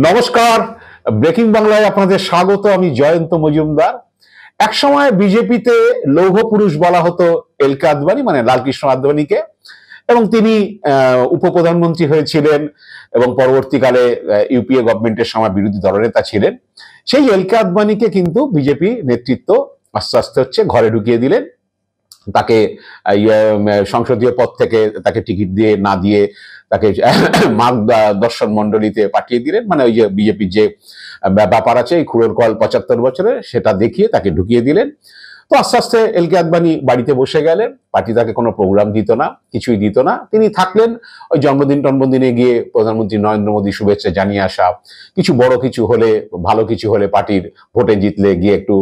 নমস্কার, ব্রেকিং বাংলায় আপনাদের স্বাগত। আমি জয়ন্ত মজুমদার। একসময় বিজেপিতে লৌহ পুরুষ বলা হতো এল কে আদবানি, মানে লালকৃষ্ণ আদবানিকে, এবং তিনি উপপ্রধানমন্ত্রী হয়েছিলেন এবং পরবর্তীকালে ইউপিএ গভর্নমেন্টের সময় বিরোধী দলনেতা ছিলেন। সেই এল কে আদবানিকে কিন্তু বিজেপি নেতৃত্ব আস্তে আস্তে ঘরে ঢুকিয়ে দিলেন। তাকে সংসদীয় পদ থেকে তাকে টিকিট দিয়ে না দিয়ে তাকে দর্শন মন্ডলীতে পাঠিয়ে দিলেন। মানে ওই যে বিজেপির যে ব্যাপার আছে, এই খুঁড়োর কল ৭৫ বছরের, সেটা দেখিয়ে তাকে ঢুকিয়ে দিলেন। তো আস্তে আস্তে এল কে আদবানি বাড়িতে বসে গেলেন। পার্টি তাকে কোনো প্রোগ্রাম দিত না, কিছুই দিত না। তিনি থাকলেন ওই জন্মদিনে গিয়ে প্রধানমন্ত্রী নরেন্দ্র মোদী শুভেচ্ছা জানিয়ে আসা, কিছু বড় কিছু হলে, ভালো কিছু হলে, পার্টির ভোটে জিতলে গিয়ে একটু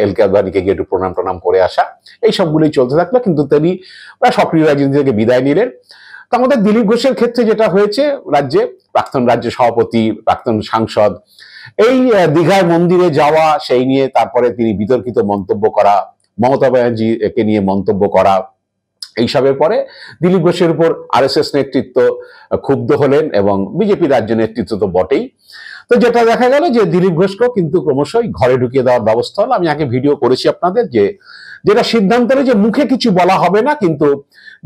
এল কে আদবানিকে গিয়ে একটু প্রণাম করে আসা, এই সবগুলোই চলতে থাকলো। কিন্তু তিনি প্রায় সক্রিয় রাজনীতি থেকে বিদায় নিলেন। তো আমাদের দিলীপ ঘোষের ক্ষেত্রে যেটা হয়েছে, রাজ্যে প্রাক্তন রাজ্য সভাপতি, প্রাক্তন সাংসদ, এই দীঘায় মন্দিরে যাওয়া, সেই নিয়ে তারপরে তিনি বিতর্কিত মন্তব্য করা, মমতা ব্যানার্জিকে নিয়ে মন্তব্য করা, এইসবের পরে দিলীপ ঘোষের উপর আরএসএস নেতৃত্ব ক্ষুব্ধ হলেন এবং বিজেপি রাজ্য নেতৃত্ব তো বটেই। তো যেটা দেখা গেল যে দিলীপ ঘোষকেও কিন্তু ক্রমশই ঘরে ঢুকিয়ে দেওয়ার ব্যবস্থা হলো। আমি আগে ভিডিও করেছি আপনাদের, যে যেটা সিদ্ধান্ত হলো যে মুখে কিছু বলা হবে না, কিন্তু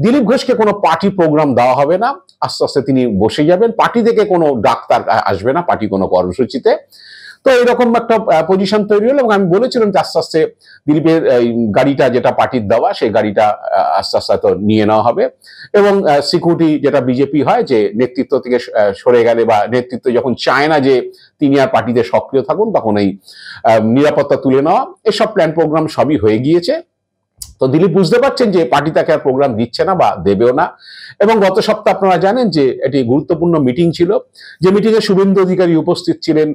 দিলীপ ঘোষকে কোনো পার্টি প্রোগ্রাম দেওয়া হবে না। আস্তে আস্তে তিনি বসে যাবেন, পার্টি থেকে কোনো ডাক্তার আসবে না পার্টি কোনো কর্মসূচিতে। তো এরকম একটা পজিশন তৈরি হলো এবং আমি বলেছিলাম যে আস্তে আস্তে দিলীপের গাড়িটা, যেটা পার্টির দেওয়া, সেই গাড়িটা আস্তে আস্তে তো নিয়ে নেওয়া হবে এবং সিকিউরিটি, যেটা বিজেপি হয় যে নেতৃত্ব থেকে সরে গেলে বা নেতৃত্ব যখন চায় না যে তিনি আর পার্টিতে সক্রিয় থাকুন, তখন এই নিরাপত্তা তুলে নেওয়া, এসব প্ল্যান প্রোগ্রাম সবই হয়ে গিয়েছে। তো দিলীপ বুঝতে পারছেন যে পার্টি তাকে আর প্রোগ্রাম দিচ্ছে না বা দেবেও না। এবং গত সপ্তাহে আপনারা জানেন যে এটি গুরুত্বপূর্ণ মিটিং ছিল, যে মিটিংয়ে শুভেন্দু অধিকারী উপস্থিত ছিলেন,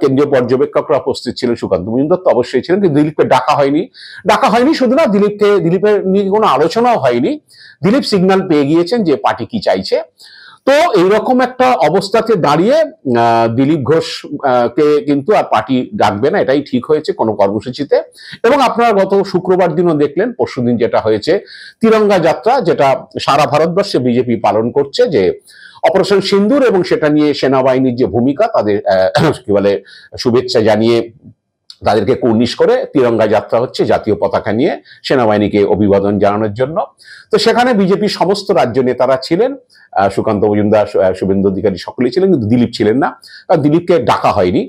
কেন্দ্রীয় পর্যবেক্ষকরা উপস্থিত ছিলেন, সুকান্ত মজুমদার তো অবশ্যই ছিলেন, কিন্তু দিলীপকে ডাকা হয়নি। শুধু না, দিলীপের নিয়ে কোনো আলোচনাও হয়নি। দিলীপ সিগন্যাল পেয়ে গিয়েছেন যে পার্টি কি চাইছে। তো এইরকম একটা অবস্থাতে দাঁড়িয়ে দিলীপ ঘোষ কে কিন্তু আর পার্টি ডাকবে না, এটাই ঠিক হয়েছে কোনো কর্মসূচিতে। এবং আপনারা গত শুক্রবার দিনও দেখলেন, পরশুদিন যেটা হয়েছে, তিরঙ্গা যাত্রা, যেটা সারা ভারতবর্ষে বিজেপি পালন করছে, যে অপারেশন সিন্দুর, এবং সেটা নিয়ে সেনাবাহিনীর যে ভূমিকা, তাদের কি বলে শুভেচ্ছা জানিয়ে তাদেরকে কুর্নিশ করে তিরঙ্গা যাত্রা হচ্ছে, জাতীয় পতাকা নিয়ে সেনাবাহিনীকে অভিবাদন জানানোর জন্য। তো সেখানে বিজেপির সমস্ত রাজ্য নেতারা ছিলেন, সুকান্ত মজুমদার, শুভেন্দু অধিকারী সকলেই ছিলেন, কিন্তু দিলীপ ছিলেন না, কারণ দিলীপকে ডাকা হয়নি।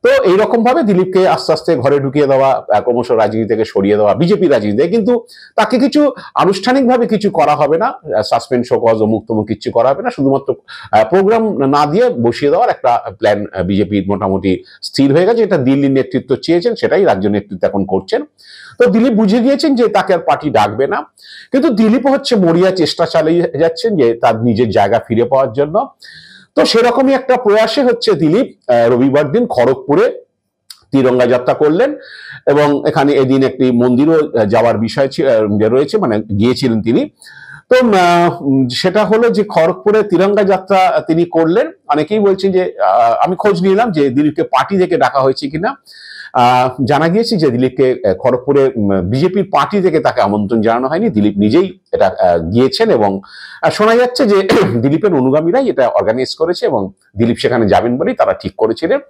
তো এইরকম ভাবে দিলীপকে আস্তে আস্তে ঘরে ঢুকিয়ে দেওয়া, ক্রমশ রাজনীতি থেকে সরিয়ে দেওয়া বিজেপি রাজনীতিতে, কিন্তু তাকে কিছু আনুষ্ঠানিকভাবে কিছু করা হবে না, সাসপেন্ড, শোকজ, অমুক তমুক কিছু করা হবে না, শুধুমাত্র প্রোগ্রাম না দিয়ে বসিয়ে দেওয়ার একটা প্ল্যান বিজেপির মোটামুটি স্থির হয়ে গেছে। এটা দিল্লির নেতৃত্ব চেয়েছেন, সেটাই রাজ্য নেতৃত্ব এখন করছেন। তো দিলীপ বুঝে গিয়েছেন যে তাকে আর পার্টি ডাকবে না, কিন্তু দিলীপ হচ্ছে মরিয়া চেষ্টা চালিয়ে যাচ্ছেন যে তার নিজের জায়গা ফিরে পাওয়ার জন্য। তো সেরকমই একটা প্রয়াসে হচ্ছে দিলীপ রবিবার দিন খড়গপুরে তিরঙ্গা যাত্রা করলেন, এবং এখানে এদিন একটি মন্দিরও যাওয়ার বিষয় রয়েছে, মানে গিয়েছিলেন তিনি। তো সেটা হলো যে খড়গপুরে তিরঙ্গা যাত্রা তিনি করলেন। অনেকেই বলছেন যে, আমি খোঁজ নিলাম যে দিলীপকে পার্টি থেকে ডাকা হয়েছে কিনা। জানা গিয়েছে যে দিলীপকে খড়গপুরে বিজেপির পার্টি থেকে তাকে আমন্ত্রণ জানানো হয়নি, দিলীপ নিজেই এটা গিয়েছেন, এবং শোনা যাচ্ছে যে দিলীপের অনুগামীরাই এটা অর্গানাইজ করেছে এবং দিলীপ সেখানে যাবেন বলেই তারা ঠিক করেছিলেন।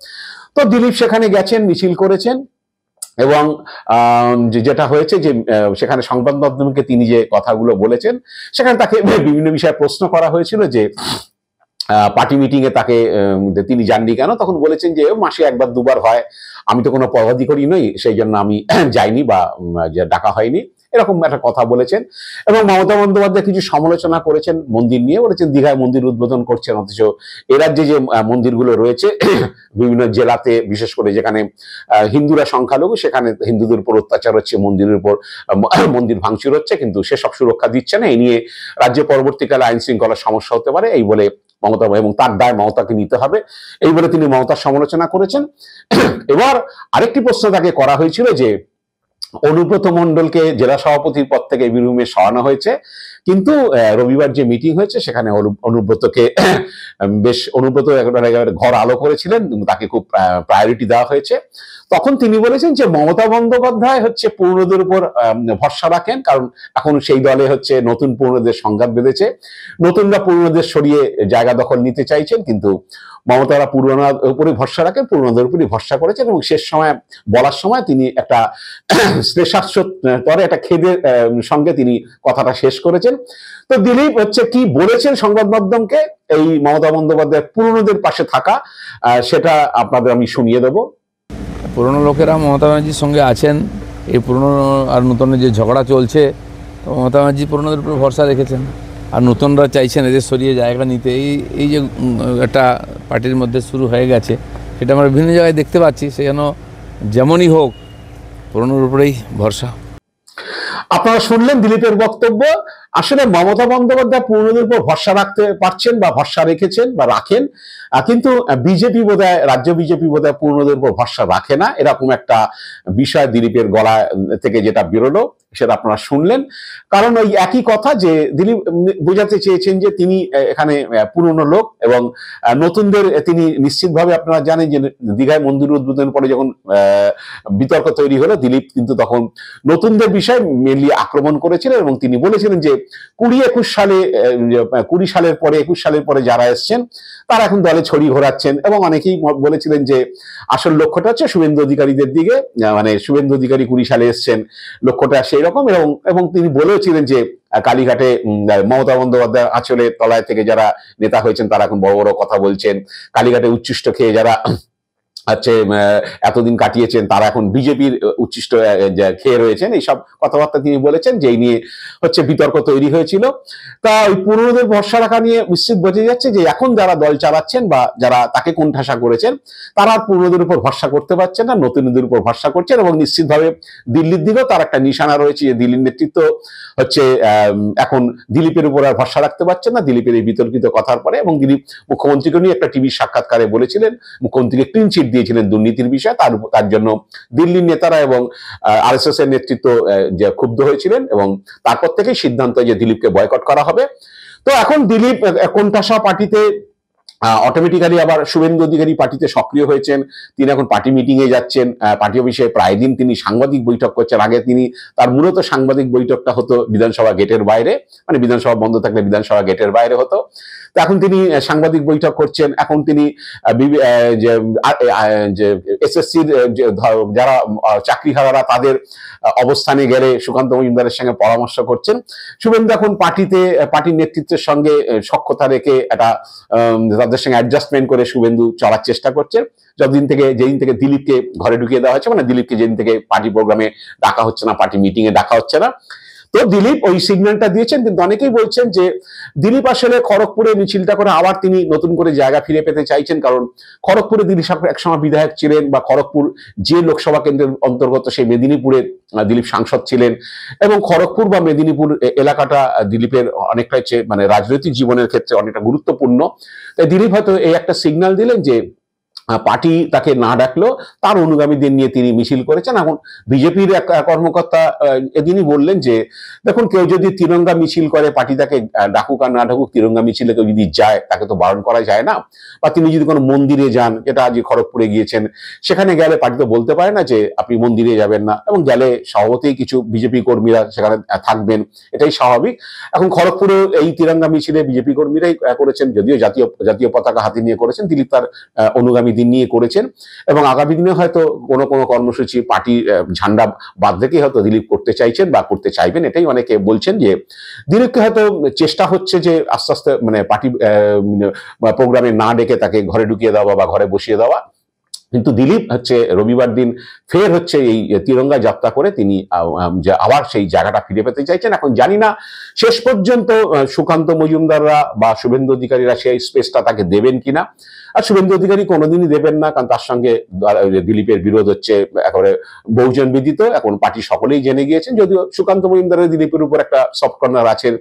তো দিলীপ সেখানে গেছেন, মিছিল করেছেন, এবং যেটা হয়েছে যে সেখানে সংবাদ মাধ্যমকে তিনি যে কথাগুলো বলেছেন, সেখানে তাকে বিভিন্ন বিষয়ে প্রশ্ন করা হয়েছিল যে পার্টি মিটিং এ তাকে তিনি যাননি কেন। তখন বলেছেন যে মাসে একবার দুবার হয়, আমি তো কোনো পদাধিকারী নই, সেই জন্য আমি যাইনি বা ডাকা হয়নি, এরকম একটা কথা বলেছেন। এবং মমতা বন্দ্যোপাধ্যায় কিছু সমালোচনা করেছেন মন্দির নিয়ে, বলেছেন দীঘায় মন্দির উদ্বোধন করছেন, অথচ এ রাজ্যে যে মন্দিরগুলো রয়েছে বিভিন্ন জেলাতে, বিশেষ করে যেখানে হিন্দুরা সংখ্যালঘু, সেখানে হিন্দুদের উপর অত্যাচার হচ্ছে, মন্দিরের উপর মন্দির ভাঙচুর হচ্ছে, কিন্তু সেসব সুরক্ষা দিচ্ছে না। এই নিয়ে রাজ্যে পরবর্তীকালে আইন শৃঙ্খলার সমস্যা হতে পারে, এই বলে মমতা, এবং তার দায় মমতাকে নিতে হবে, এই বলে তিনি মমতার সমালোচনা করেছেন। এবার আরেকটি প্রশ্ন তাকে করা হয়েছিল যে অনুব্রত মণ্ডলকে জেলা সভাপতির পদ থেকে বীরভূমে সরানো হয়েছে, কিন্তু রবিবার যে মিটিং হয়েছে সেখানে অনুব্রতকে অনুব্রত ঘর আলো করেছিলেন, তাকে খুব প্রায়োরিটি দেওয়া হয়েছে। তখন তিনি বলেছেন যে মমতা বন্দ্যোপাধ্যায় হচ্ছে পুরনোদের উপর ভরসা রাখেন, কারণ এখন সেই দলে হচ্ছে নতুন পুরনোদের সংঘাত বেঁধেছে, নতুনরা পুরনোদের সরিয়ে জায়গা দখল নিতে চাইছেন, কিন্তু মমতারা পুরনোর উপরে ভরসা রাখেন, পুরনোদের উপরই ভরসা করেছেন। এবং শেষ সময় বলার সময় তিনি একটা শ্লেষাস্পদ পরে একটা খেদের সঙ্গে তিনি কথাটা শেষ করেছেন। তো দিলীপ হচ্ছে কি বলেছেন সংবাদ মাধ্যমকে এই মমতা বন্দ্যোপাধ্যায় পুরনোদের পাশে থাকা, সেটা আপনাদের আমি শুনিয়ে দেবো। পুরনো লোকেরা মমতা ব্যানার্জির সঙ্গে আছেন, এই পুরনো আর নতুনের যে ঝগড়া চলছে, তো মমতা ব্যানার্জি পুরনোদের উপর ভরসা রেখেছেন, আর নতুনরা চাইছেন এদের সরিয়ে জায়গা নিতে। এই যে একটা পার্টির মধ্যে শুরু হয়ে গেছে, সেটা আমরা বিভিন্ন জায়গায় দেখতে পাচ্ছি। সে যেমনই হোক পুরনোর উপরেই ভরসা। আপনারা শুনলেন দিলীপের বক্তব্য। আসলে মমতা বন্দ্যোপাধ্যায় পুরনোদের উপর ভরসা রাখতে পারছেন বা ভরসা রেখেছেন বা রাখেন, কিন্তু বিজেপি বোধহয়, রাজ্য বিজেপি বোধহয় পুরনোদের উপর ভরসা রাখে না, এরকম একটা বিষয় দিলীপের গলা থেকে যেটা বেরোলো সেটা আপনারা শুনলেন। কারণ ওই একই কথা যে দিলীপ বোঝাতে চেয়েছেন যে তিনি এখানে পুরনো লোক এবং নতুনদের তিনি নিশ্চিতভাবে, আপনারা জানেন যে দীঘায় মন্দির উদ্বোধনের পরে যখন বিতর্ক তৈরি হলো, দিলীপ কিন্তু তখন নতুনদের বিষয়ে মেনলি আক্রমণ করেছিলেন এবং তিনি বলেছিলেন যে 20-21 সালে, 20 সালের পরে 21 সালের পরে যারা এসছেন তারা এখন দলে ছড়ি ঘোরাচ্ছেন, এবং অনেকেই বলেছিলেন যে আসল লক্ষ্যটা হচ্ছে শুভেন্দু অধিকারীদের দিকে, মানে শুভেন্দু অধিকারী 20 সালে এসছেন, লক্ষ্যটা সেই রকম। এবং তিনি বলেছিলেন যে কালীঘাটে মমতা বন্দ্যোপাধ্যায় আঁচলে তলায় থেকে যারা নেতা হয়েছেন তারা এখন বড় বড় কথা বলছেন, কালীঘাটে উচ্ছিষ্ট খেয়ে যারা হচ্ছে এতদিন কাটিয়েছেন তারা এখন বিজেপির উচ্ছিষ্ট খেয়ে রয়েছেন, এইসব কথাবার্তা তিনি বলেছেন, যেই নিয়ে হচ্ছে বিতর্ক তৈরি হয়েছিল। তা ওই পুরনোদের ভরসা রাখা নিয়ে নিশ্চিত বোঝা যাচ্ছে যে এখন যারা দল চালাচ্ছেন বা যারা তাকে কোণঠাসা করেছেন তারা পুরনোদের উপর ভরসা করতে পারছেন না, নতুনদের উপর ভরসা করছেন। এবং নিশ্চিতভাবে দিল্লির দিকেও তার একটা নিশানা রয়েছে যে দিল্লির নেতৃত্ব হচ্ছে এখন দিলীপের উপর আর ভরসা রাখতে পারছেন না দিলীপের এই বিতর্কিত কথার পরে। এবং দিলীপ মুখ্যমন্ত্রীকে নিয়ে একটা টিভির সাক্ষাৎকারে বলেছিলেন, মুখ্যমন্ত্রীকে ক্লিন চিট দিয়েছিলেন দুর্নীতির বিষয়ে, তার জন্য দিল্লির নেতারা এবং আরএসএস এর নেতৃত্ব যে ক্ষুব্ধ হয়েছিলেন, এবং তারপর থেকেই সিদ্ধান্ত যে দিলীপকে বয়কট করা হবে। তো এখন দিলীপ কোণঠাসা পার্টিতে অটোমেটিক্যালি আবার শুভেন্দু অধিকারী পার্টিতে সক্রিয় হয়েছেন, তিনি এখন পার্টি মিটিং এ যাচ্ছেন, পার্টি অফিসে প্রায় দিন তিনি সাংবাদিক বৈঠক করছেন। আগে তিনি তার মূলত সাংবাদিক বৈঠকটা হতো বিধানসভা গেটের বাইরে, মানে বিধানসভা বন্ধ থাকলে বিধানসভা গেটের বাইরে হতো। তো এখন তিনি সাংবাদিক বৈঠক করছেন। এখন তিনি এসএসসির যারা চাকরিহারারা তাদের অবস্থানে গেলে সুকান্ত মজুমদারের সঙ্গে পরামর্শ করছেন। শুভেন্দু এখন পার্টির নেতৃত্বের সঙ্গে সখ্যতা রেখে একটা তাদের সঙ্গে অ্যাডজাস্টমেন্ট করে শুভেন্দু চলার চেষ্টা করছেন। যেদিন থেকে দিলীপকে ঘরে ঢুকিয়ে দেওয়া হচ্ছে, মানে দিলীপকে যেদিন থেকে পার্টি প্রোগ্রামে ডাকা হচ্ছে না, পার্টি মিটিং এ ডাকা হচ্ছে না, তো দিলীপ ওই সিগন্যালটা দিয়েছেন। কিন্তু অনেকেই বলছেন যে দিলীপ আসলে খড়গপুরে মিছিলটা করে আবার তিনি নতুন করে জায়গা ফিরে পেতে চাইছেন, কারণ খড়গপুরে দিলীপ একসময় বিধায়ক ছিলেন, বা খড়গপুর যে লোকসভা কেন্দ্রের অন্তর্গত সেই মেদিনীপুরে দিলীপ সাংসদ ছিলেন, এবং খড়গপুর বা মেদিনীপুর এলাকাটা দিলীপের অনেকটা হচ্ছে মানে রাজনৈতিক জীবনের ক্ষেত্রে অনেকটা গুরুত্বপূর্ণ। তাই দিলীপ হয়তো এই একটা সিগন্যাল দিলেন যে পার্টি তাকে না ডাকলো, তার অনুগামীদের নিয়ে তিনি মিছিল করেছেন। এখন বিজেপির এক কর্মকর্তা এদিনই বললেন যে দেখুন, কেউ যদি তিরঙ্গা মিছিল করে পার্টি তাকে ডাকুক আর না ডাকুক, তিরঙ্গা মিছিলে কেউ যদি যায় তাকে তো বারণ করা যায় না। বা তিনি যদি কোনো মন্দিরে যান, যেটা আজ খড়গপুরে গিয়েছেন, সেখানে গেলে পার্টি তো বলতে পারে না যে আপনি মন্দিরে যাবেন না, এবং গেলে স্বভাবতই কিছু বিজেপি কর্মীরা সেখানে থাকবেন, এটাই স্বাভাবিক। এখন খড়গপুরে এই তিরঙ্গা মিছিলে বিজেপি কর্মীরাই করেছেন, যদিও জাতীয় পতাকা হাতে নিয়ে করেছেন, দিলীপ তার অনুগামী দিন নিয়ে করেছেন। এবং আগামী দিনে হয়তো কোনো কর্মসূচি পার্টি ঝান্ডা বাদ রেখে হয়তো দিলীপ করতে চাইছেন বা করতে চাইবেন, এটাই অনেকে বলছেন। যে দিলীপকে হয়তো চেষ্টা হচ্ছে যে আস্তে আস্তে মানে পার্টি প্রোগ্রামে না ডেকে তাকে ঘরে ঢুকিয়ে দেওয়া বা ঘরে বসিয়ে দেওয়া। কিন্তু দিলীপ হচ্ছে রবিবার দিন ফের হচ্ছে এই তিরঙ্গা যাত্রা করে তিনি আবার সেই জায়গাটা ফিরে পেতে চাইছেন। এখন জানি না শেষ পর্যন্ত সুকান্ত মজুমদাররা বা শুভেন্দু অধিকারীরা সেই স্পেসটা তাকে দেবেন কিনা। আর শুভেন্দু অধিকারী কোনোদিনই দেবেন না, কারণ তার সঙ্গে দিলীপের বিরোধ হচ্ছে একেবারে বহুজন বিদিত, এখন পার্টি সকলেই জেনে গিয়েছেন। যদিও সুকান্ত মজুমদারের দিলীপের উপর একটা সফট কর্নার আছেন,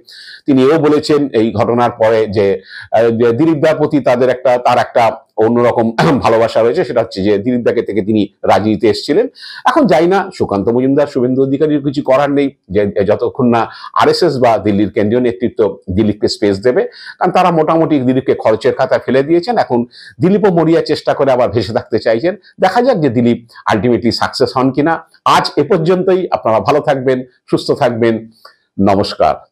তিনি এও বলেছেন এই ঘটনার পরে যে দিলীপ দার প্রতি তার একটা অন্যরকম ভালোবাসা রয়েছে, সেটা হচ্ছে যে দিলীপ দাকে থেকে তিনি রাজনীতিতে এসেছিলেন। এখন যাই না, সুকান্ত মজুমদার, শুভেন্দু অধিকারীর কিছু করার নেই, যে যতক্ষণ না আরএসএস বা দিল্লির কেন্দ্রীয় নেতৃত্ব দিলীপকে স্পেস দেবে, কারণ তারা মোটামুটি দিলীপকে খরচের খাতায় ফেলে দিয়েছেন। এখন দিলীপও মরিয়া চেষ্টা করে আবার ভেসে থাকতে চাইছেন। দেখা যাক যে দিলীপ আলটিমেটলি সাকসেস হন কিনা। আজ এ পর্যন্তই। আপনারা ভালো থাকবেন, সুস্থ থাকবেন। নমস্কার।